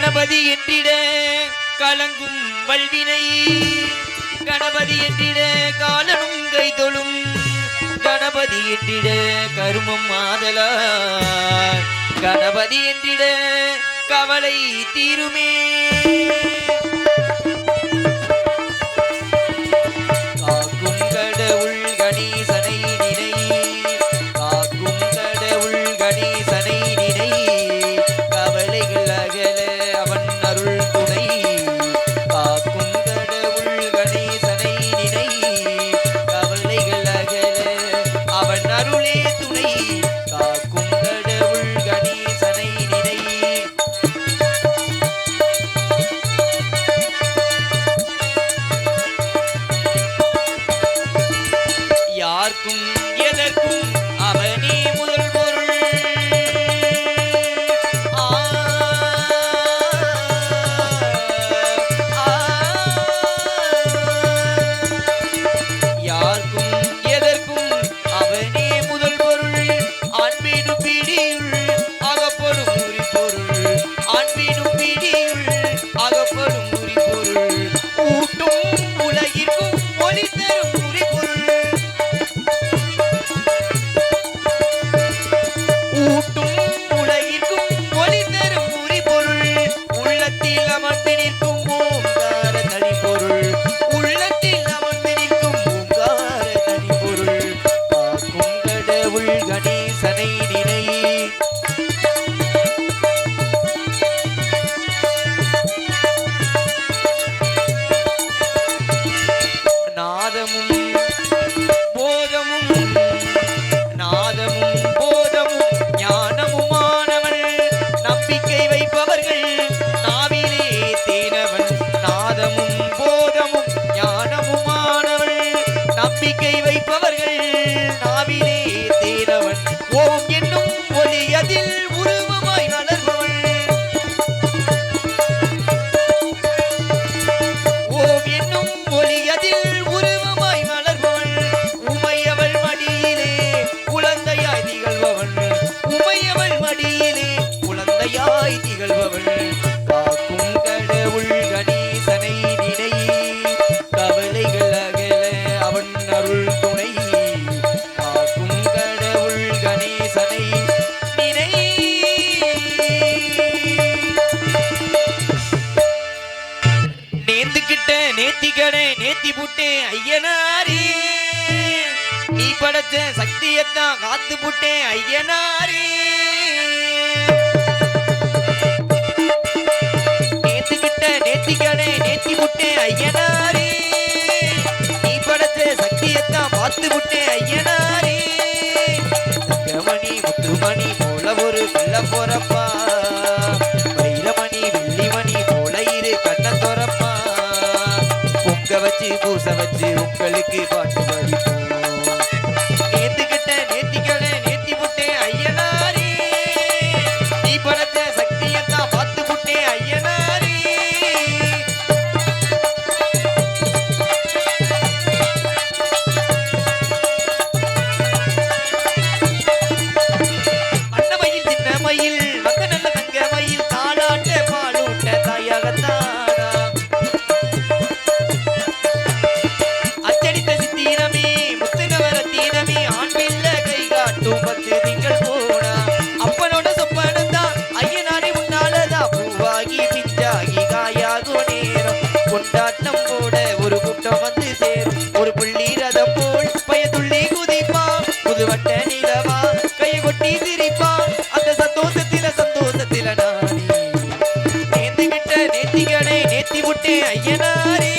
கணபதி என்றிட கலங்கும் வல்வினை கணபதி என்றிட காலனும் கைதொழும் கணபதி என்றிட கருமம் ஆதலார் கணபதி என்றிட கவலை தீருமே காக்கும் கடவுள் கணேசனை நினை காக்கும் கடவுள் கணேசனை நினை கவலைகள் அகல அவன் அருள் துணை காக்கும் கடவுள் கணேசனை நினை கவலைகள் அகல அவன் அருளே துணை காக்கும் கடவுள் கணேசனை நினை யார்க்கும் எதற்கும் அவனே முதல் பொருள் யார்க்கும் எதற்கும் அவனே முதல் பொருள் ஆண்பீனும் பிடியுள் அகப்படும் உரிபொருள் ஆண்பீனும் பிடியுள் அகப்படும் உரிபொருள் ஊட்டும் உலகிற்கும் ஒளி தரும் உரிபொருள் ஊட்டும் உலகிற்கும் ஒளி தரும் உரிபொருள் உள்ளத்தில் அமர்ந்து நிற்கும் ஓங்கார தனிபொருள் உள்ளத்தில் அமர்ந்து நிற்கும் ஓங்கார தனிபொருள் காக்கும் கடவுள் கணேசனை நினை நாதமும் போதமும் நாதமும் போதமும் ஞானமுமானவன் நம்பிக்கை வைப்பவர்கள் நாவிலே தேனவன் நாதமும் போதமும் ஞானமுமானவன் நம்பிக்கை வைப்பவர்கள் நாவிலே தேனவன் ஓம் என்னும் ஒலி அதில் உருவமாய் வளர்பவள் ஓம் என்னும் ஒலி அதில் உருவமாய் வளர்பவள் உமையவள் மடியிலே குழந்தையாய் திகழ்பவள் உமையவள் மடியிலே குழந்தையாய் திகழ்பவள் காக்கும் கடவுள் கணேசனை நினை கவலைகள் அகல அவன் அருள் துணை காக்கும் கடவுள் கணேசனை நினை நேத்துக்கிட்ட நேத்திக்கடை நேத்தி புட்டே ஐயனாரி நீ படைச்ச சக்தியத்தான் காத்து புட்டே ஐயனாரி நேத்துக்கிட்ட நேத்திக்கடை நேத்தி புட்டே ஐயனாரி நீ படைச்ச சக்தியத்தான் பார்த்து புட்டே ஐயனாரி தங்கமணி முத்துமணி போல ஒரு பிள்ள போறப்பா வைரமணி வெள்ளிமணி போல இரு கண்ண தோறப்பா பொங்க வச்சு பூச வச்சு உங்களுக்கு பாட்டு படிப்போம் நேத்துக்கிட்ட நேத்திக்கடை நேத்தி புட்டே ஐயனாரி நீ படைச்ச சக்தியத்தான் பார்த்து புட்டே ஐயனாரி அன்னமயில் சின்னமயில் மங்க நல்ல தங்கமயில் தாளாட்ட பாலூட்ட தாயகத்தானா அச்சடித்த சித்திரமே முத்துனவர தீனமே ஆண் பிள்ளை கை காட்டும் 10 திங்கள் போனா அப்பனோட சொப்பனந்தா ஐயனாரி உன்னாலதா பூவாகி பிஞ்சாகி காயாகும் நேரம் கொண்டாட்டம் போட ஒரு கூட்டம் வந்து சேரும் ஒரு புள்ளி ரதம் போல் பயத்துள்ளி குதிப்பா புதுவட்ட நிலவா கை கொட்டி சிரிப்பா அந்த சந்தோஷத்தில நானே நேத்துக்கிட்ட நேத்திக்கடை நேத்தி புட்டே ஐயனாரி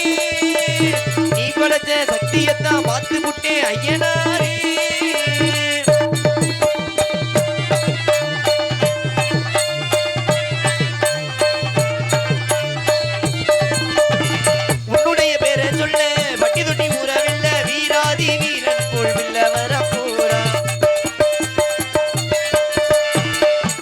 நீ படைச்ச சக்தியத்தான் பார்த்து புட்டே ஐயனாரி உன்னுடைய பேரை சொல்ல வட்டி தொட்டி ஊறவில்ல வீராதி வீரன் போல் வில்ல வர போறா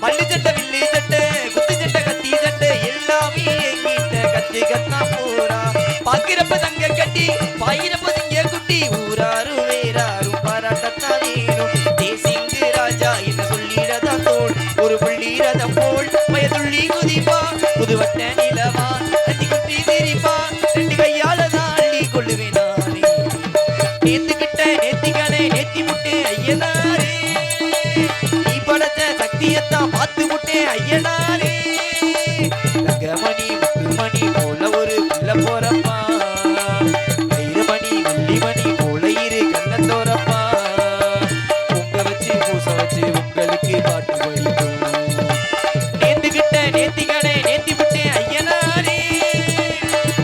மல்லு சட்டை வில்லு சட்டை குத்து சட்டை கத்தி சட்டை எல்லாமே எங்கிட்ட கத்துக்கத்தான் போறா பாக்கிறப்ப தங்க கட்டி பாயிரப்ப திங்க குட்டி ஊராரு வேறாரும் பாராட்டத்தான் வேணும் தேசிங்கு ராஜா என்ன சொல்லிடதான் தோல் ஒரு புள்ளி ரதம் போல் பயதுள்ளி குதிப்பா புதுவட்ட விட்ட நிலவா அடி குட்டி சிரிப்பா ரெண்டு கையால தான் அள்ளி கொள்ளுவேன் நானே நேத்துக்கிட்ட நேத்திக்கனே நேத்தி முட்டே ஐயனாரே நீ படைச்ச சக்தியத்தான் பார்த்து முட்டே ஐயனாரே தங்கமணி முத்துமணி போல ஒரு புள்ள போறப்பா வைரமணி வெள்ளிமணி போல இரு கண்ணத்தோரப்பா பொங்க வச்சு பூச வச்சு உங்களுக்கு பாட்டு படிக்கும் நேத்துக்கிட்ட நேத்திக்கனே நேத்தி முட்டே ஐயனாரே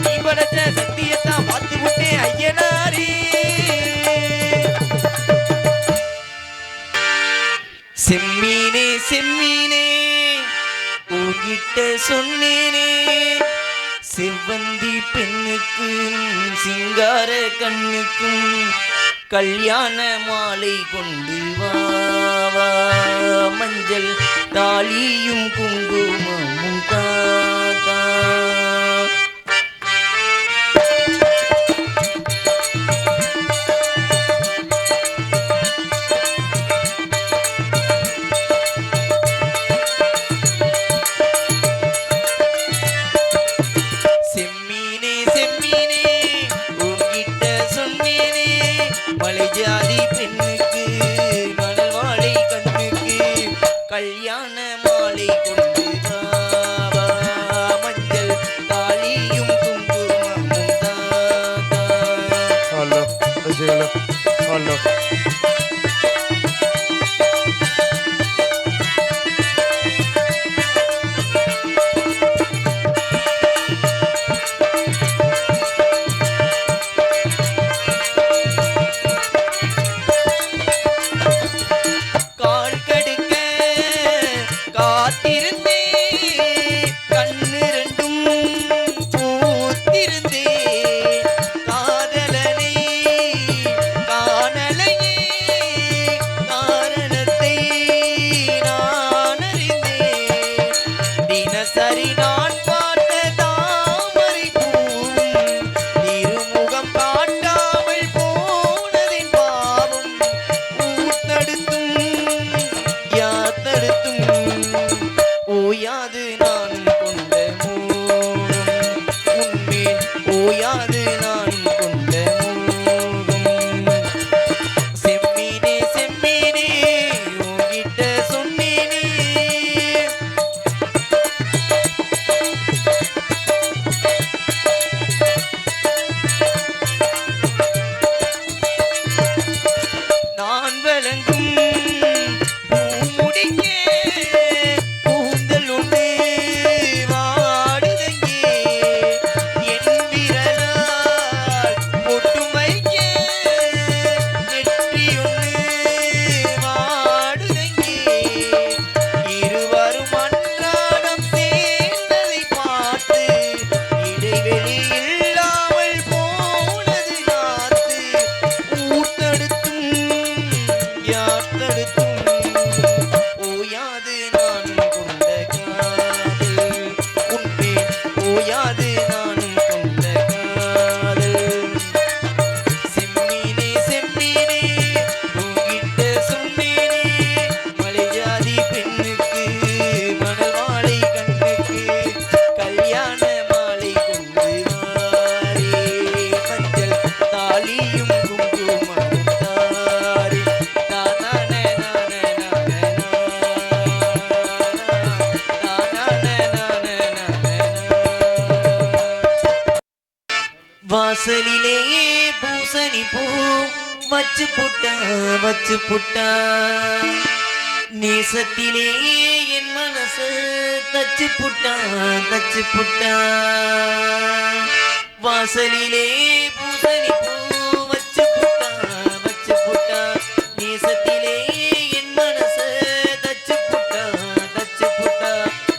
நீ படைச்ச சக்தியத்தான் பார்த்து முட்டே ஐயனாரே செம்மீனே செம்மீனே உன்கிட்ட சொன்னேனே செவ்வந்தி பெண்ணுக்கும் சிங்கார கண்ணுக்கும் கல்யாண மாலை கொண்டு வா வா மஞ்சள் தாலியும் குங்குமமும் தாத்தா செம்மீனே செம்மீனே உன்கிட்ட சொன்னேனே மலை ஜாதி பெண்ணுக்கு மணல் வாழை கண்ணுக்கு கல்யாண மாலை கொண்டு வா மஞ்சள் தாலியும் குங்குமமும் தாத்தா ஹலோ ஹலோ கால் கடுக்க காத்திருந்தே கண்ணு ரெண்டும் பூத்திருந்தே காதலனை காணலையே காரணத்தை நான் அறிந்தேன் தினசரி நான் பார்த்த தாமரை பூவும் திருமுகம் காட்டாமல் போனதின் பாவம் ஊத்தடுத்தும் யாத்தடுத்தும் ஓயாது நானும் கொண்ட மோகம் உன்மேல் ஓயாது நானும் கொண்ட மோகம் செம்மீனே செம்மீனே உன்கிட்ட சொன்னேனே நான் வழங்கும் பூமுடிக்க கூந்தல் ஒன்று வாடுதங்கே என் விரலால் பொட்டு வைக்க நெற்றி ஒன்று வாடுதங்கே இருவரும் அன்றாடம் சேர்ந்ததை பார்த்து இடைவெளி இல்லாமல் போனது நாத்து ஊத்தடுத்தும் யாத்தடுத்தும் ஓயாது நானும் கொண்ட காதல் உன்மேல் ஓயாது நானும் கொண்ட காதல் செம்மீனே செம்மீனே உன்கிட்ட சொன்னேனே மலை ஜாதி பெண்ணுக்கு மணல் வாழை கண்ணுக்கு கல்யாண மாலை கொண்டு வாரே மஞ்சள் தாலியும் குங்குமமும் தாரே தானே நானே நானே வாசலிலேயே பூசணி பூ வச்சு புட்டா நேசத்திலேயே என் மனசு தச்சு புட்டா வாசலிலே பூசணி பூ வச்சு புட்டா நேசத்திலே என் மனசு தச்சு புட்டா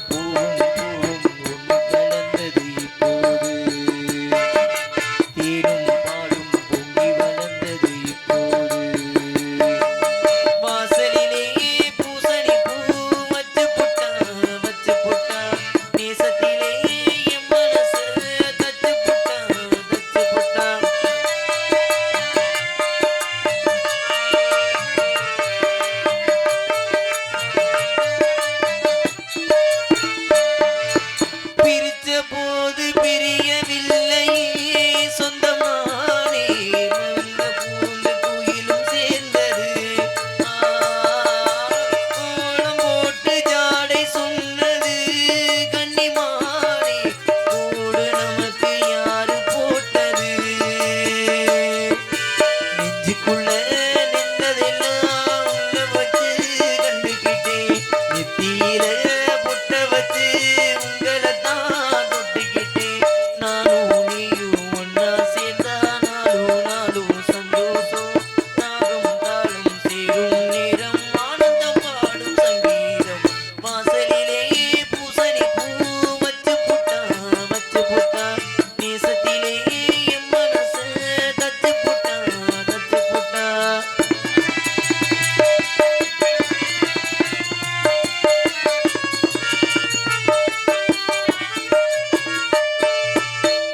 பூவும் ஒன்று கலந்தது இப்போது தேனும் பாலும் பொங்கி வளர்ந்தது இப்போது வாசலிலே பூசணி பூ வச்சு புட்டா நேசத்திலே என் மனசு தச்சு புட்டா போது பிரியவில்லை சொந்தமானே மல்ல பூந்த குயிலும் சேர்ந்தது கோலம் போட்டு ஜாடை சொன்னது கன்னிமானே கோடு நமக்கு யாரு போட்டது நெஞ்சுக்குள்ள நின்னதெல்லாம் உள்ள வச்சு கண்டுகிட்டேன் நெத்தியில பொட்ட வச்சு உங்களைத்தான் தொட்டுக்கிட்டேன் நானும் நீயும் ஒன்னா சேர்ந்தா நாளும் நாளும் சந்தோஷம் தாகம் தாளம் சேரும் நேரம் ஆனந்தம் பாடும் சங்கீதம் வாசலிலே பூசணி பூ வச்சு புட்டா நேசத்திலே என் மனச தச்சு புட்டா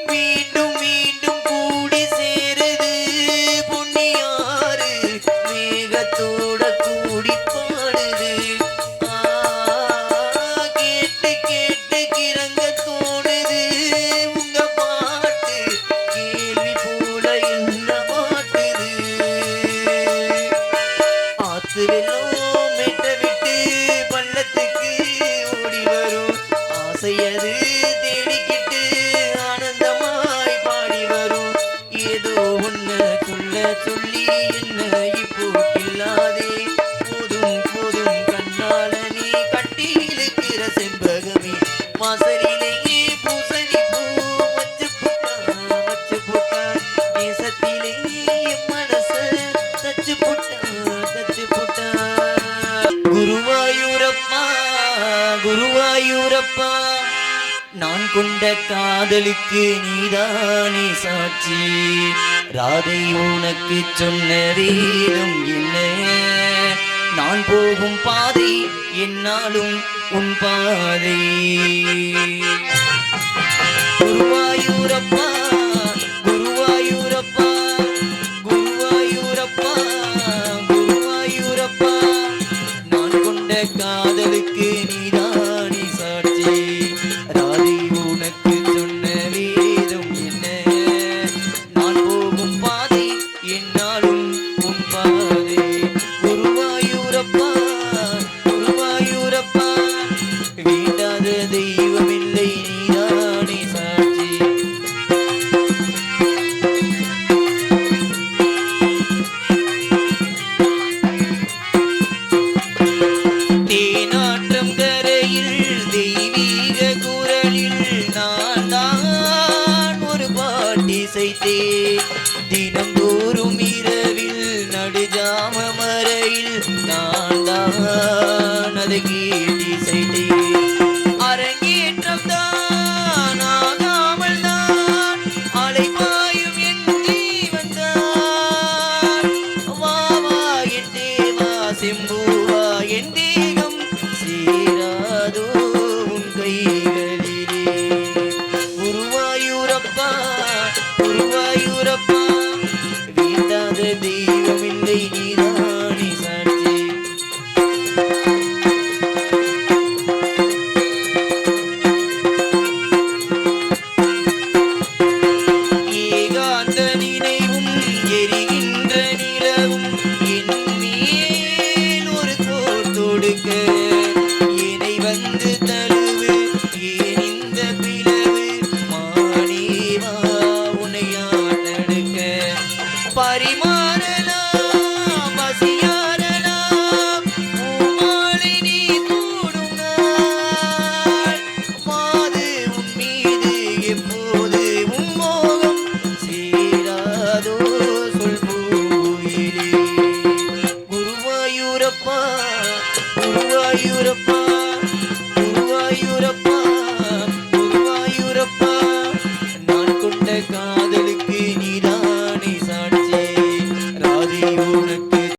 மீண்டும் மீண்டும் கூடி சேருது பொன்னியாறு மேகத்தோட கூடி பாடுது கேட்டு கேட்டு கிறங்க தோணுது உங்க பாட்டு கேள்வி போல என்ன மாட்டுது ஆத்து வெள்ளம் மெட்ட விட்டு பள்ளத்துக்கு ஓடி வரும் ஆசையது தேடிக்கிட்டு ஆனந்தமாய் பாடி வரும் ஏதோ ஒண்ணு சொல்லி என்ன இப்போ இல்லாதே போதும் போதும் கண்ணால நீ கட்டி இழுக்கிற செண்பகமே வாசலிலேயே பூசணி பூ வச்சு புட்டா நேசத்திலேயே என் மனச தச்சு புட்டா குருவாயூரப்பா குருவாயூரப்பா நான் கொண்ட காதலுக்கு நீதானே சாட்சி ராதை உனக்கு சொன்ன வேதம் என்ன நான் போகும் பாதை என்னாலும் உன் பாதை குருவாயூரப்பா குருவாயூரப்பா குருவாயூரப்பா குருவாயூரப்பா நான் கொண்ட காதலுக்கு நீதானே சாட்சி ராதை உனக்கு சொன்ன வேதம் என்ன நான் போகும் பாதை என்னாலும் உன் பாதை குருவாயூரப்பா குருவாயூரப்பா வேண்டாத தெய்வமில்லை நீதானே சாட்சி தேனாற்றம் கரையில் தெய்வீக குரலில் நான் தான் ஒரு பாட்டிசைத்தேன் தினந்தோறும் இரவில் நடுஜாம மறையில் நான் தான் அதை கேட்டிசைத்தேன் அரங்கேற்றம் தான் ஆகாமல் தான் அலைபாயும் என் ஜீவன் தான் வா வா என் தேவா செம்பூவா என் தேகம் சேராதோ உன் கைகளிலே குருவாயூரப்பா குருவாயூரப்பா வேண்டாத தெய்வமில்லை நீதானே சாட்சி ஏகாந்த நினைவும் எரிகின்ற நிலவும் என் மேல் ஒரு தோள் தொடுக்க என்னை வந்து தழுவு ஏன் இந்த பிளவு மானேவா உனையான் நடுக்க பரிமாறலாம் பசியாரலாம் பூமாலை நீ கூடும் நாள் மாது உன் மீது எப்போது உன் மோகம் சேராதோ சொல் பூயிலே குருவாயூரப்பா குருவாயூரப்பா குருவாயூரப்பா